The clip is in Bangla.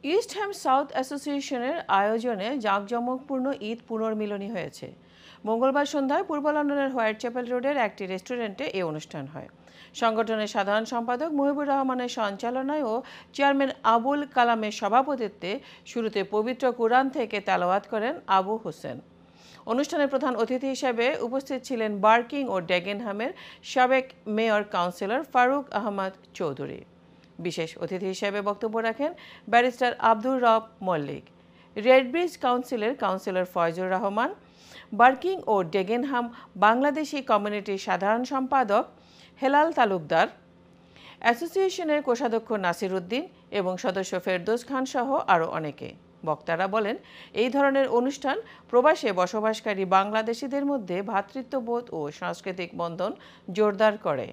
ইস্ট হ্যাম সাউথ অ্যাসোসিয়েশনের আয়োজনে জাঁকজমকপূর্ণ ঈদ পুনর্মিলনী হয়েছে। মঙ্গলবার সন্ধ্যায় পূর্ব লন্ডনের হোয়াইট চ্যাপেল রোডের একটি রেস্টুরেন্টে এই অনুষ্ঠান হয়। সংগঠনের সাধারণ সম্পাদক মহিবুর রহমানের সঞ্চালনায় ও চেয়ারম্যান আবুল কালামের সভাপতিত্বে শুরুতে পবিত্র কুরআন থেকে তেলাওয়াত করেন আবু হোসেন। অনুষ্ঠানের প্রধান অতিথি হিসেবে উপস্থিত ছিলেন বার্কিং ও ডেগেনহামের সাবেক মেয়র কাউন্সিলর ফারুক আহমদ চৌধুরী। বিশেষ অতিথি হিসেবে বক্তব্য রাখেন ব্যারিস্টার আব্দুর রব মল্লিক, রেডব্রিজ কাউন্সিলের কাউন্সিলর ফয়জুর রহমান, বার্কিং ও ডেগেনহাম বাংলাদেশি কমিউনিটির সাধারণ সম্পাদক হেলাল তালুকদার, অ্যাসোসিয়েশনের কোষাধ্যক্ষ নাসির উদ্দিন এবং সদস্য ফেরদৌস খান সহ আরও অনেকে। বক্তারা বলেন, এই ধরনের অনুষ্ঠান প্রবাসে বসবাসকারী বাংলাদেশিদের মধ্যে ভ্রাতৃত্ববোধ ও সাংস্কৃতিক বন্ধন জোরদার করে।